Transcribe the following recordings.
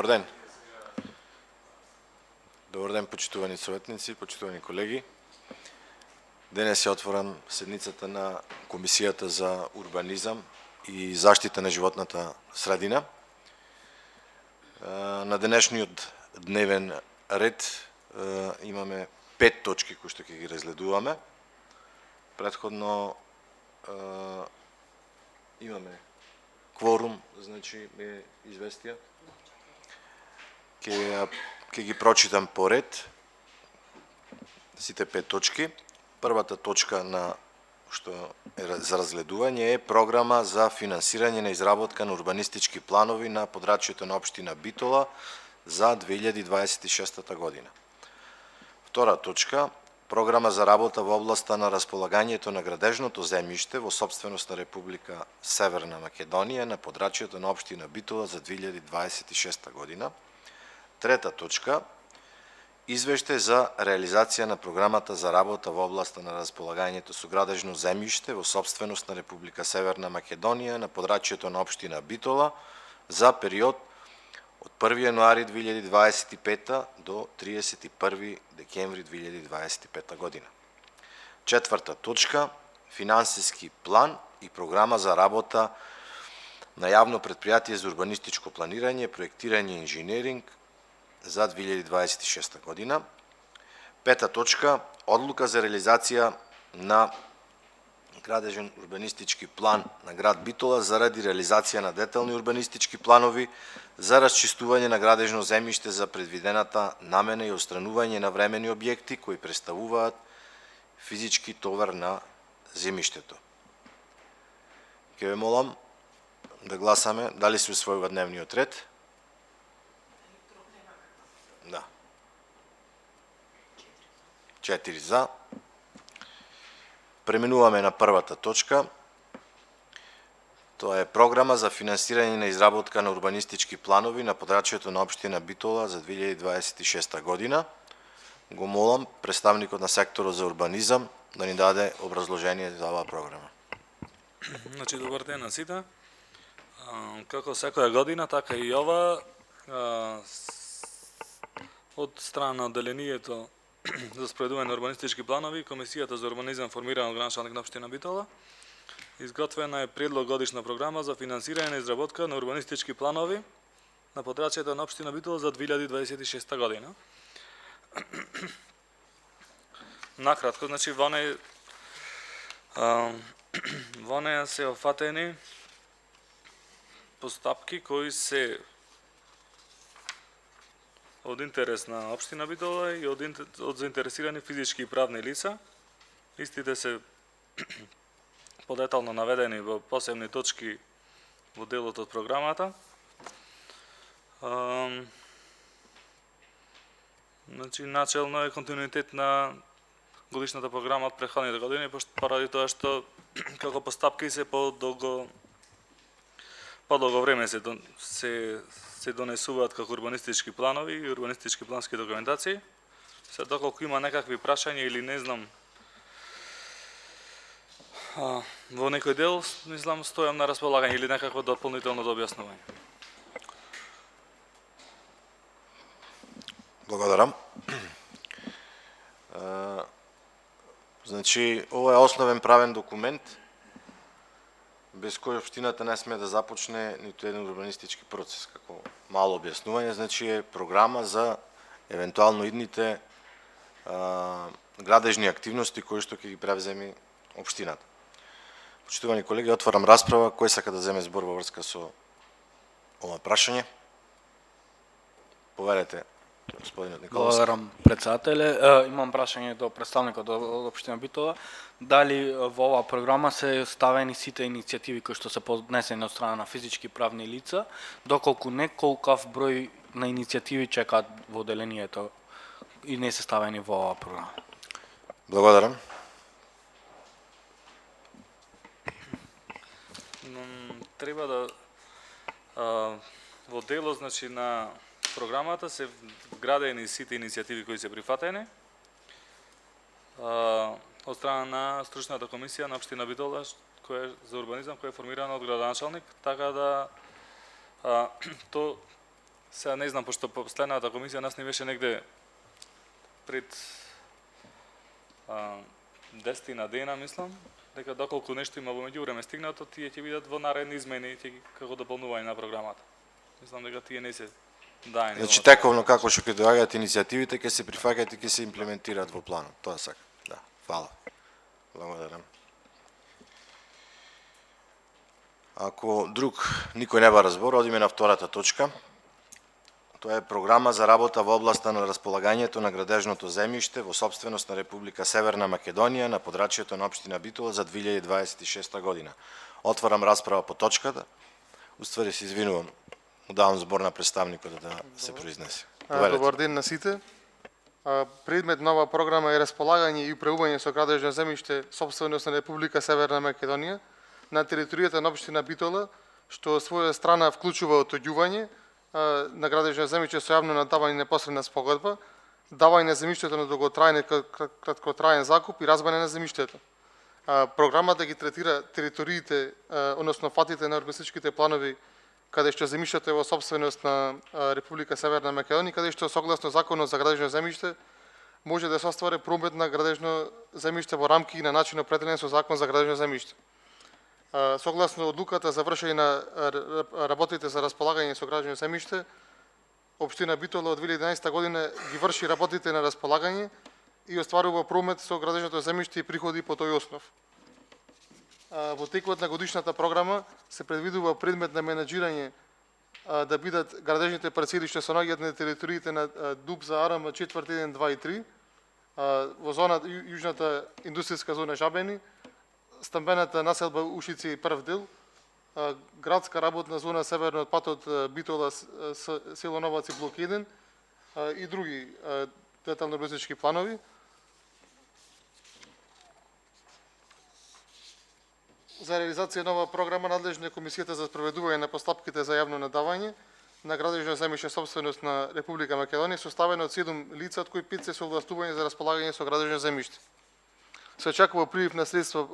Добар ден. Добар ден, почитувани советници, почитувани колеги. Денес е отворам седницата на Комисијата за урбанизам и заштита на животната средина. На денешниот дневен ред имаме 5 точки кои што ќе ги разгледуваме. Претходно имаме кворум, значи ме известија. Ќе ги прочитам по ред сите 5 точки. Првата точка на што е за разгледување е програма за финансирање на изработка на урбанистички планови на подрачјето на општина Битола за 2026 година. Втора точка, програма за работа во областа на располагањето на градежното земјиште во сопственост на Република Северна Македонија на подрачјето на општина Битола за 2026 година. Трета точка, извештај за реализација на програмата за работа во областа на располагањето со градежно земјиште во сопственост на Република Северна Македонија на подрачјето на општина Битола за период од 1 јануари 2025 до 31 декември 2025 година. Четврта точка, финансиски план и програма за работа на јавно претпријатие за урбанистичко планирање, проектирање и инженеринг за 2026 година. Пета точка, одлука за реализација на градежен урбанистички план на град Битола заради реализација на детални урбанистички планови за расчистување на градежно земјиште за предвидената намена и отстранување на времени објекти кои представуваат физички товар на земјиштето. Ќе ве молам да гласаме дали се усвојува дневниот ред. Да. 4 за. Преминуваме на првата точка. Тоа е програма за финансирање на изработка на урбанистички планови на подрачјето на општина Битола за 2026 година. Го молам представникот на секторот за урбанизам да ни даде образложение за оваа програма. Значи, добар ден на сите. Како секоја година, така и ова, од страна на одделението за спроведување на урбанистички планови, Комисијата за урбанизам формирана од градоначалник на општина Битола, изготвена е предлог годишна програма за финансирање на изработка на урбанистички планови на подрачјето на општина Битола за 2026 година. Накратко, значи во неја се офатени постапки кои се од интерес на општина Битола и од заинтересирани физички и правни лица. Истите се подетално наведени во посебни точки во делот од програмата. Значи, начелно е континуитет на годишната програма од претходните години, поради тоа што како постапки се подолго време се донесуваат како урбанистички планови и урбанистички плански документации. Се доколку има некакви прашања или не знам, во некој дел, мислам, стојам на располагање или некакво дополнително објаснување. Благодарам. Значи, ова е основен правен документ без кој општината не сме да започне ниту еден урбанистички процес. Како мало објаснување, значи е програма за евентуално идните градежни активности кои што ќе ги превземи општината. Почитувани колеги, отварам расправа. Кој сака да земе збор во врска со ова прашање? Поверете, господинот Николовски. Благодарам, председателе. Имам прашање до представникот од општина Битола. Дали во оваа програма се ставени сите иницијативи кои што се поднесени од страна на физички и правни лица, доколку не колкав број на иницијативи чекаат во одделението и не се ставени во оваа програма? Благодарам. Треба да во делот, значи, на програмата се вградени сите иницијативи кои се прифатени од страна на стручната комисија на општина Битола која за урбанизам која е формирана од градоначалник, така да Сега не знам, пошто последната комисија нас не беше негде пред 10 на дена, мислам, дека доколку нешто има во меѓувреме стигнато, тие ќе бидат во наредни измени како дополнување на програмата. Мислам дека тие не се даени. Значи тековно како што ќе доаѓаат иницијативите, ќе се прифаќаат и ќе се имплементираат во планот. Тоа сакам. Да, фала. Благодарам. Ако друг никој не ба разбор, одиме на втората точка. Тоа е програма за работа во областа на располагањето на градежното земјиште во сопственост на Република Северна Македонија на подрачјето на општина Битола за 2026 година. Отварам расправа по точката. Уствари се извинувам. Давам збор на представникот да се произнесе. Добар ден на сите. Предмет на оваа програма е располагање и управување со градежно земјиште сопственост на Република Северна Македонија на територијата на општина Битола, што од своја страна вклучува отоѓување на градежно земјиште со јавно надавање непосредна спогодба, давање на земјиштето на долготраен и краткотраен закуп и разбање на земјиштето. Програмата ги третира териториите, односно фатите на урбанистичките планови каде што земјиштето е во сопственост на Република Северна Македонија, каде што согласно Законот за градежно земјиште може да се оствари промет на градежно земјиште во рамки и на начин определен со Закон за градежно земјиште. Согласно одлуката за вршење на работите за располагање со градежно земјиште, општина Битола од 2011 година ги врши работите на располагање и остварува промет со градежното земјиште и приходи по тој основ. Во текот на годишната програма се предвидува предмет на менаџирање да бидат градежните парцели што се наоѓаат на териториите на ДУП за АРМ 4, 1, 2 и 3, во зона јужната индустријска зона Жабени, стамбената населба Ушици прв дел, градска работна зона северно од патот Битола село Новаци блок 1 и други детални урбанистички планови. За реализација на оваа програма надлежна е Комисијата за спроведување на постапките за јавно надавање на градежно земјиште собственост на Република Македонија, составена од 7 лица, од кои 5 се овластување за располагање со градежно земјиште. Се очекува прилив на средства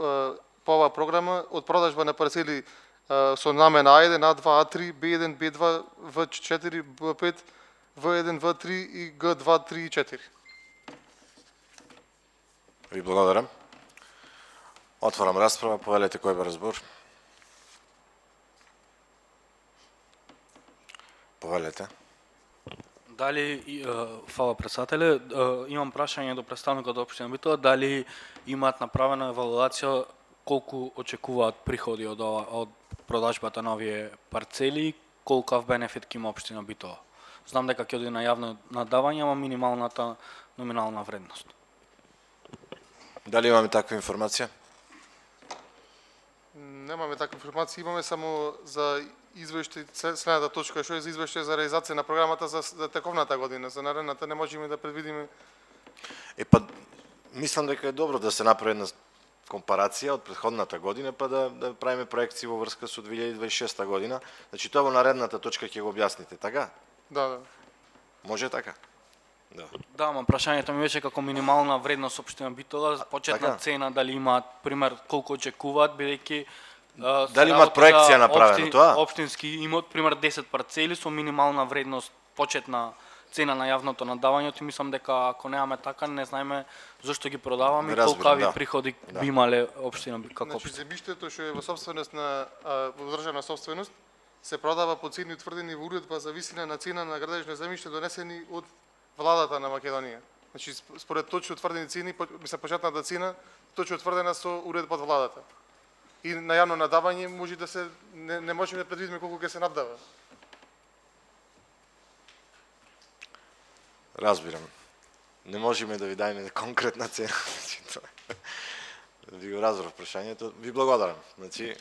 по оваа програма од продажба на парцели со намена А1, А2, А3, Б1, Б2, В4, Б5, В1, В3 и Г2, 3 и 4. Ви благодарам. Отварам расправа, повелете кој бе разбор. Повелете. Дали, фала председателе, имам прашање до представникот од општина Битола, дали имаат направена евалуација колку очекуваат приходи од продажбата на овие парцели, колкав бенефит ќе има општина Битола. Знам дека ќе оди на јавно надавање, ама минималната номинална вредност. Дали имаме таква информација? Немаме таква информација, имаме само за извештај, следната точка што е за извештај за реализација на програмата за тековната година, за наредната не можеме да предвидиме. Мислам дека е добро да се направи една компарација од претходната година, па да правиме проекции во врска со 2026 година. Значи тоа во наредната точка ќе го објасните, така? Да. Може така? Да. Да, ама прашањето ми беше како минимална вредност општина Битола, почетна така? цена, дали имаат пример колку очекуваат, бидејќи дали имаат проекција направена тоа? Општински имот пример 10 парцели со минимална вредност, почетна цена на јавното надавање, и мислам дека ако немаме така, не знаеме зошто ги продаваме и колкави приходи би имале општина како општина. Значи земјиштето што е во собственост на во државна собственост се продава по цени утврдени во уредба за висина на цена на градежно земјиште донесени од владата на Македонија. Значи според точно утврдени цени, мислам почетната цена точно утврдена со уредба од владата. И на јавно надавање може да се не можеме да предвидиме колку ќе се наддава. Разбирам. Не можеме да ви дајме конкретна цена. Ви го разбрав прашањето. Ви благодарам. Значи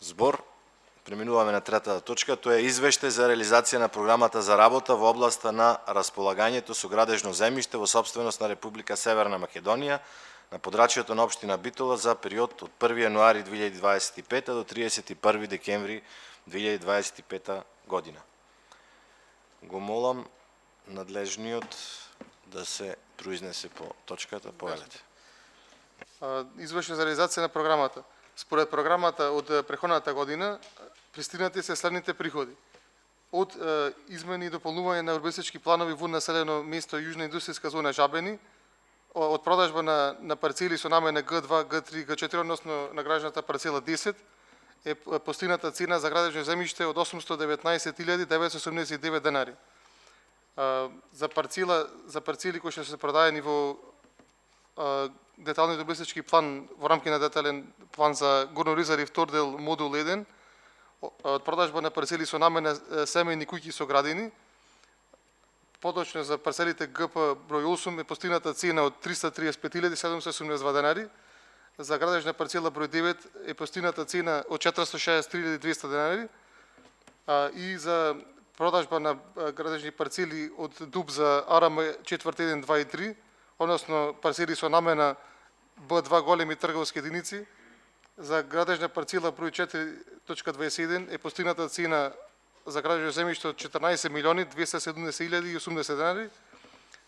збор. Преминуваме на третата точка, тоа е извештај за реализација на програмата за работа во областа на располагањето со градежно земјиште во сопственост на Република Северна Македонија на подрачјето на општина Битола за период од 1 јануари 2025 до 31 декември 2025 година. Го молам надлежниот да се произнесе по точката, повелете. Извештај за реализација на програмата. Според програмата од претходната година пристигнати се следните приходи. Од измени и дополнување на урбанистички планови во населено место Јужна индустријска зона Жабени, од продажба на парцели со намена Г2, Г3, Г4, односно на гражданата парцела 10, е постигната цена за градежно земјиште од 819.989 денари. За парцели кои што се продаени во детални урбанистички план, во рамки на детален план за Горно Оризари втор дел модул 1, од продажба на парцели со намена семејни куќи со градини, поточно за парцелите ГП број 8 е постигната цена од 335.782 денари, за градежна парцела број 9 е постигната цена од 463.200 денари, и за продажба на градежни парцели од ДУП за АРМ 4.1, 2 и 3, односно парцели со намена Б2 големи трговски единици, за градежна парцела број 4.21 е постигната цена за градежно земјиште од 14.270.080 денари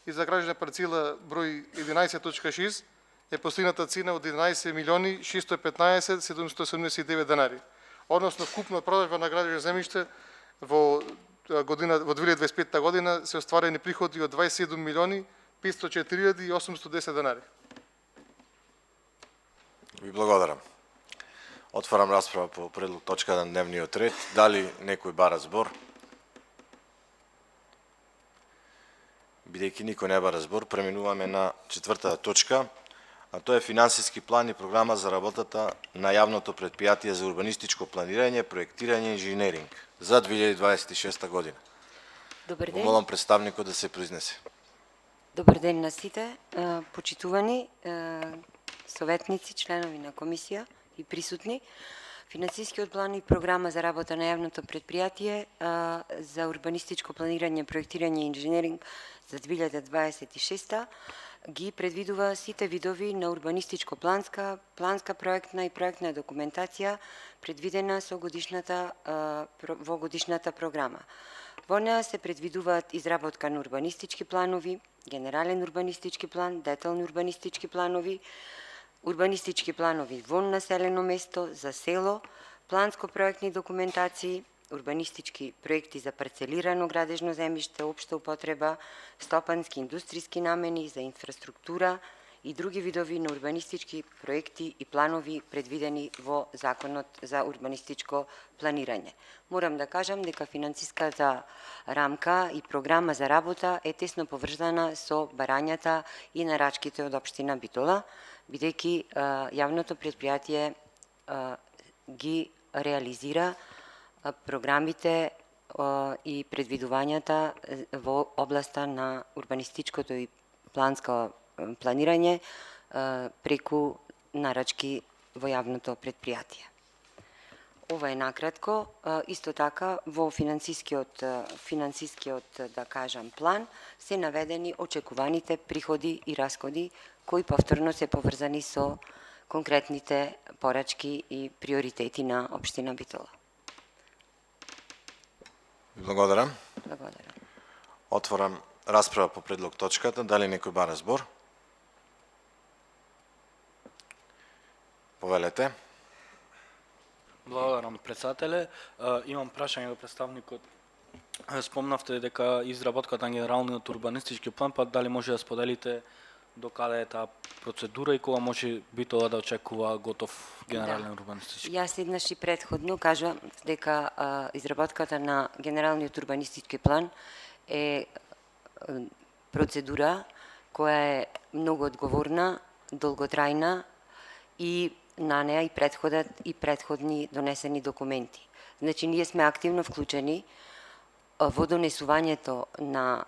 и за градежна парцела број 11.6 е постигната цена од 11.615.779 денари. Односно вкупно продажба на градежно земјиште во 2025 година се остварени приходи од 27.504.810 денари. Ви благодарам. Отварам расправа по предлог точка на дневниот ред. Дали некој бара збор? Бидејќи никој не бара збор, преминуваме на четвртата точка, а тоа е финансиски план и програма за работата на јавното претпријатие за урбанистичко планирање, проектирање и инженеринг за 2026 година. Добар ден. Молам представникот да се произнесе. Добар ден на сите, почитувани советници, членови на комисија и присутни. Финансискиот план и програма за работа на јавното предпријатие за урбанистичко планирање, проектирање и инженеринг за 2026 ги предвидува сите видови на урбанистичко планска проектна и проектна документација предвидена со во годишната програма. Во неа се предвидуваат изработка на урбанистички планови, генерален урбанистички план, детални урбанистички планови во населено место, за село, планско-проектни документации, урбанистички проекти за парцелирано градежно земјиште, општа употреба, стопански индустријски намени за инфраструктура и други видови на урбанистички проекти и планови предвидени во Законот за урбанистичко планирање. Морам да кажам дека финансиската рамка и програма за работа е тесно поврзана со барањата и нарачките од општина Битола, бидејќи јавното предпријатие ги реализира програмите и предвидувањата во областа на урбанистичкото и планско планирање преку нарачки во јавното предпријатие. Ова е накратко. Исто така во финансискиот да кажам план се наведени очекуваните приходи и расходи кои повторно се поврзани со конкретните порачки и приоритети на општина Битола. Благодарам. Благодарам. Отворам расправа по предлог точката. Дали некој бара збор? Повелете. Благодарам, председателе. Имам прашање до представникот. Спомнавте дека изработката на генералниот урбанистички план, па дали може да споделите до каде е таа процедура и кога може Битола да очекува готов генерален урбанистички? Јас еднаш и претходно кажам дека изработката на генералниот урбанистички план е процедура која е многу одговорна, долготрајна и на неа и претходат и претходни донесени документи. Значи, ние сме активно вклучени во донесувањето на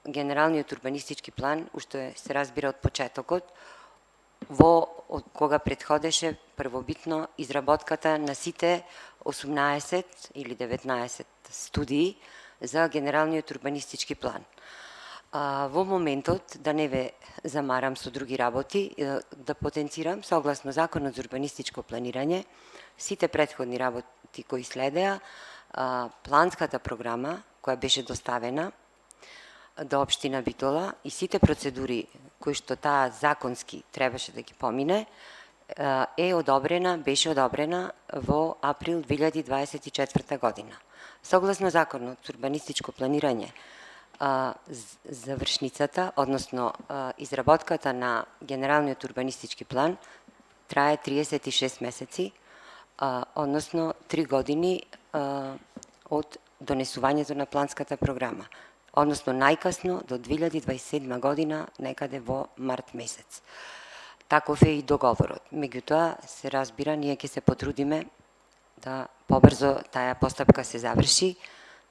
генералниот урбанистички план, уште се разбира од почетокот, кога претходеше првобитно изработката на сите 18 или 19 студии за генералниот урбанистички план. Во моментот, да не ве замарам со други работи, да потенцирам, согласно Законот за урбанистичко планирање, сите претходни работи кои следеа, планската програма која беше доставена до општина Битола и сите процедури кои што таа законски требаше да ги помине, беше одобрена во април 2024 година. Согласно Законот за урбанистичко планирање, завршницата, односно изработката на генералниот урбанистички план трае 36 месеци, односно 3 години од донесувањето на планската програма, односно најкасно до 2027 година, некаде во март месец. Таков е и договорот. Меѓутоа, се разбира, ние ќе се потрудиме да побрзо таа постапка се заврши,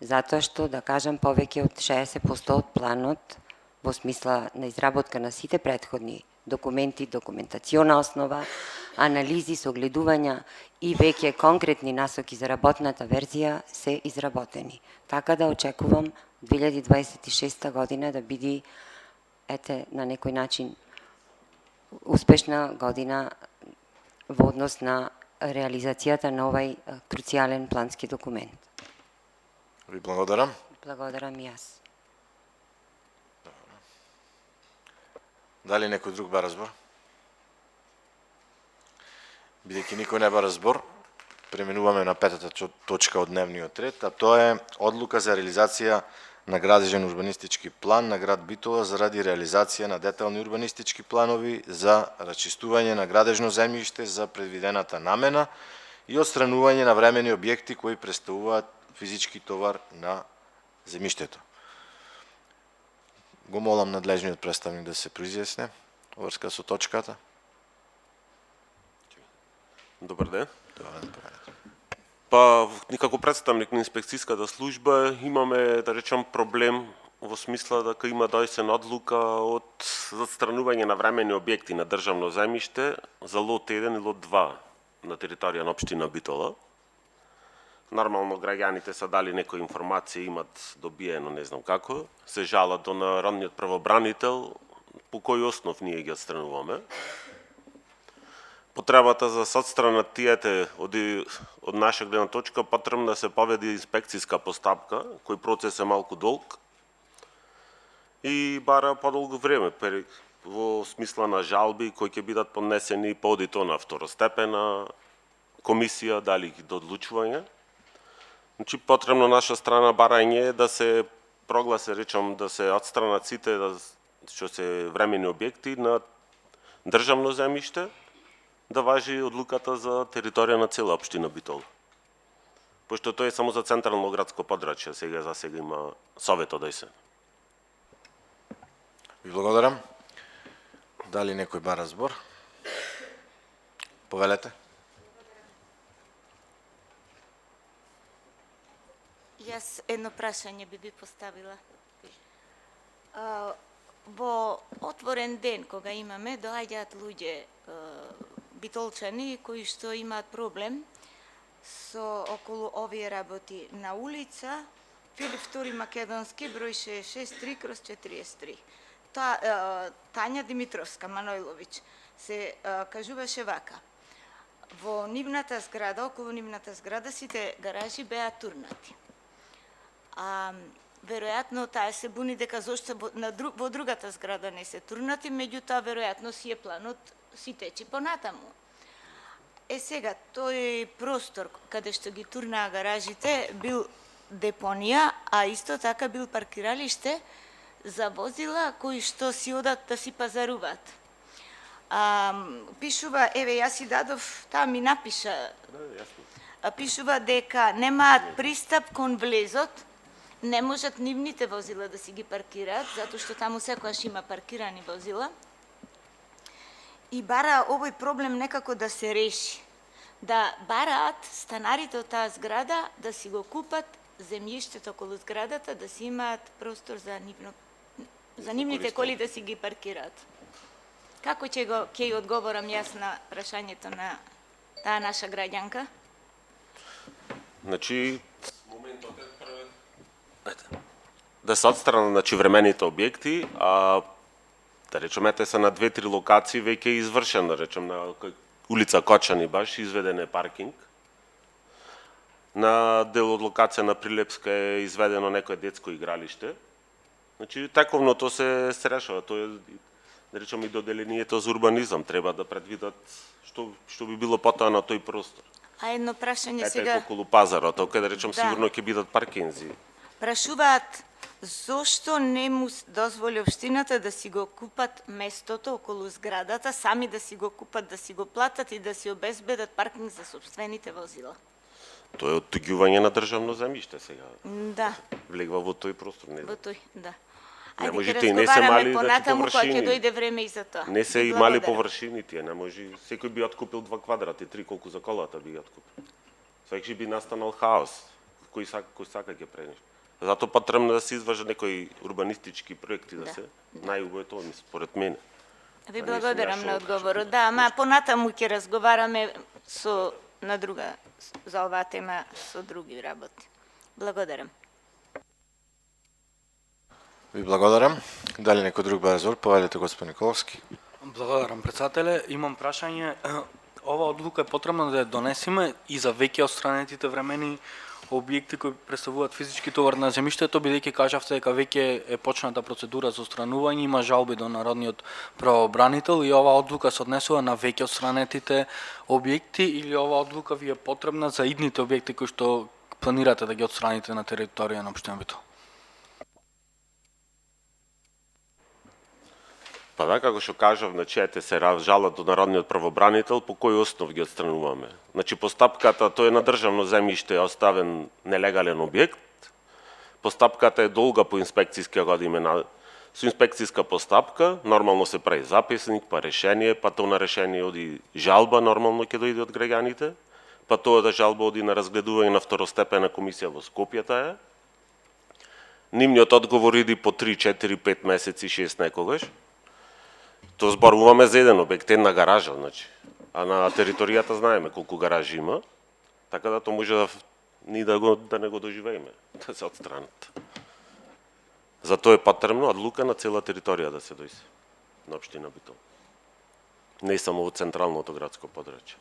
затоа што, да кажам, повеќе од 60% од планот во смисла на изработка на сите претходни документи, документациона основа, анализи, согледувања и веќе конкретни насоки за работната верзија се изработени. Така да очекувам 2026 година да биде, на некој начин, успешна година во однос на реализацијата на овај круцијален плански документ. Ви благодарам. Благодарам и јас. Дали некој друг бара збор? Бидејќи никој не бара збор, преминуваме на петата точка од дневниот ред, а тоа е одлука за реализација на градежен урбанистички план на град Битола заради реализација на детални урбанистички планови за рачистување на градежно земјиште за предвидената намена и отстранување на времени објекти кои представуваат физички товар на земјиштето. Го молам надлежниот представник да се произјасне врска со точката. Добар ден. Па, како представник на инспекцијската служба имаме, да речем, проблем во смисла дека има дојсен одлука за отстранување на времени објекти на државно земјиште за лот 1 и лот 2 на територија на општина Битола. Нормално граѓаните са дали некои информации, имат добиено, не знам како, се жалат до народниот правобранител, по кој основ ние ги отстрануваме. Потребата за се отстранат тиете од наша гледна точка потребно да се поведе инспекцијска постапка, кој процес е малку долг и бара подолго време во смисла на жалби кои ќе бидат поднесени по одито на второстепена комисија, дали ги до одлучување. Значи потребно наша страна барање да се прогласи, речам, да се отстранат сите што се времени објекти на државно земјиште, да важи одлуката за територија на цела општина Битола. Пошто тоа е само за централно градско подрачје, за сега има совет одојсен. Ви благодарам. Дали некој бара збор? Повелете. Јас едно прашање би поставила. Во отворен ден кога имаме, доаѓаат луѓе битолчани кои што имаат проблем со околу овие работи на улица Филип II Македонски, број 66/3/43. Тања Димитровска Манојловиќ се кажуваше вака. Во нивната зграда, околу нивната зграда, сите гаражи беа турнати. Веројатно таа се буни дека зошто во другата зграда не се турнати, меѓутоа веројатно си е планот си течи понатаму. Сега, тој простор каде што ги турнаа гаражите бил депонија, а исто така бил паркиралиште за возила кои што си одат да си пазаруваат. Пишува, еве јас си дадов, таа ми напиша, пишува дека немаат пристап кон влезот, не можат нивните возила да си ги паркираат, затоа што таму секојаш има паркирани возила. И бара овој проблем некако да се реши. Да бараат станарите од таа зграда да си го купат земјиштето околу зградата, да си имаат простор за нивните коли да си ги паркираат. Како ќе одговорам јас на прашањето на таа наша граѓанка? Значи, моментот е да се отстранат времените објекти, да речеме, те се на 2-3 локации веќе е извршен, да речем, на улица Кочани баш, изведен е паркинг. На дел од локација на Прилепска е изведено некое детско игралиште. Значи, тековно тоа се решава. Тоа да речем и доделението за урбанизам треба да предвидат што би било потоа на тој простор. А едно прашање Ете сега. околу пазарот, кај да речем Да. сигурно ќе бидат паркинзи. Прашуваат зошто не му дозволи општината да си го купат местото околу зградата, сами да си го купат, да си го платат и да си обезбедат паркинг за собствените возила. Тоа е оттуѓување на државно земјиште сега. Да, Влегва во тој простор, не во знам. тој, да. Не Ајде можете ќе и не се разговараме мали, понатаму кога ќе површини. дојде време и за тоа. Не се и Благодарам. мали површини тие, не може, секој би откупил 2 квадрати, 3 колку за колата би откупил. Свеки би настанал хаос, кој сака ќе пренеш. Зато потребно да се изважат некои урбанистички проекти да се, најубаво е тоа, според мене. Ви не благодарам сум на ја одговорот. Да, ама понатаму ќе разговараме со на друга за оваа тема со други работи. Благодарам. Ви благодарам. Дали некој друг ба разбор? Повелете, господин Николовски. Благодарам, председателе. Имам прашање. Ова одлука е потребно да ја донесеме и за веќе отстранетите времени објекти кои представуваат физички товар на земјиштето, бидејќи кажавте дека веќе е почната процедура за отстранување, има жалби до народниот правобранител и оваа одлука се однесува на веќе отстранетите објекти или оваа одлука ви е потребна за идните објекти кои што планирате да ги отстраните на територија на општина Битола? Па да, како што кажав, значи ете се жалат до народниот правобранител, по кој основ ги отстрануваме. Значи постапката, тој е на државно земјиште оставен нелегален објект. Постапката е долга по инспекцијска година. Со инспекцијска постапка нормално се прави записник, па решение, па тоа на решение оди жалба, нормално ќе дојде од граѓаните, па тоа да жалба оди на разгледување на второстепена комисија во Скопје е. Нивниот одговор иди по 3, 4, 5 месеци, 6 некогаш. Тоа зборуваме за еден објект, една гаража, значи. А на територијата знаеме колку гаражи има, така да тоа може да ни да не го доживееме, да се отстранат. Затоа е потребно одлука на цела територија да се дојде на општина Битола. Не само во централното градско подрачје.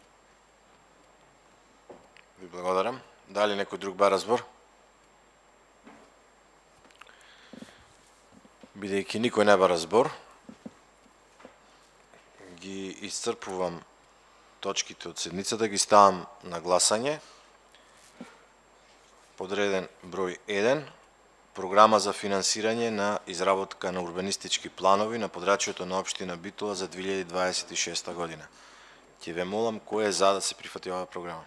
Ви благодарам. Дали некој друг ба разбор? Бидејќи никој не ба разбор, ги исцрпувам точките од седницата, ги ставам на гласање. Подреден број 1, програма за финансирање на изработка на урбанистички планови на подрачјето на општина Битола за 2026 година. Ќе ве молам кој е за да се прифати оваа програма.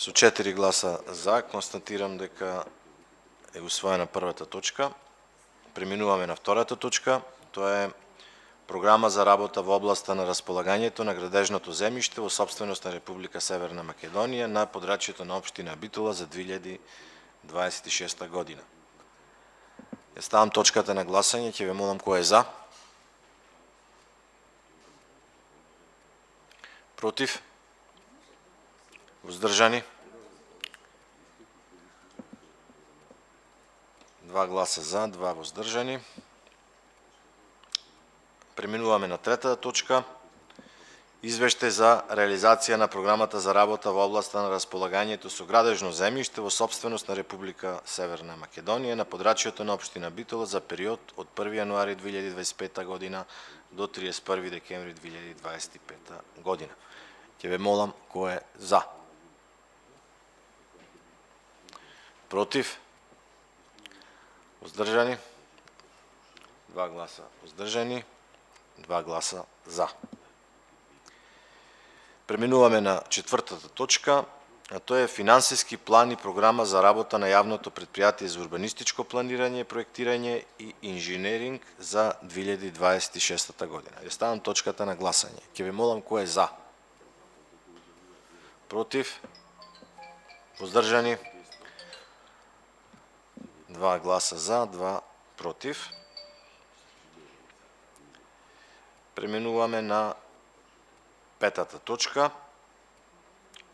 Со 4 гласа за, констатирам дека е усвоена првата точка. Преминуваме на втората точка. Тоа е програма за работа во областа на располагањето на градежното земјиште во собственост на Република Северна Македонија на подрачјето на општина Битола за 2026 година. Ја ставам точката на гласање, ќе ве молам кој е за. Против? Воздржани? 2 гласа за, 2 воздржани. Преминуваме на третата точка. Извештај за реализација на програмата за работа во областа на располагањето со градежно земјиште во собственост на Република Северна Македонија на подрачјето на општина Битола за период од 1 јануари 2025 година до 31 декември 2025 година. Ќе ве молам кој е за. Против? Воздржани? 2 гласа воздржани, 2 гласа за. Преминуваме на четвртата точка, а тоа е финансиски план и програма за работа на јавното претпријатие за урбанистичко планирање, проектирање и инженеринг за 2026 година. Ја ставам точката на гласање. Ќе ве молам кој е за. Против? Воздржани? 2 гласа за, 2 против. Преминуваме на петата точка.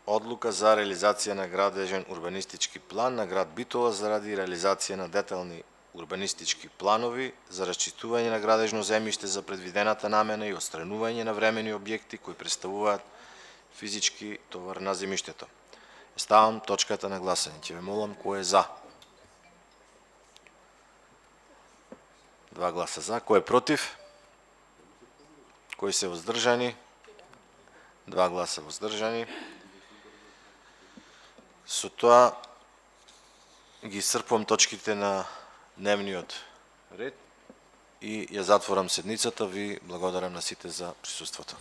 Одлука за реализација на градежен урбанистички план на град Битола заради реализација на детални урбанистички планови за расчистување на градежно земјиште за предвидената намена и отстранување на времени објекти кои представуваат физички товар на земјиштето. Ставам точката на гласање. Ќе ве молам кој е за. 2 гласа за. Кој е против? Кои се воздржани? 2 гласа воздржани. Со тоа ги исцрпувам точките на дневниот ред и ја затворам седницата. Ви благодарам на сите за присуството.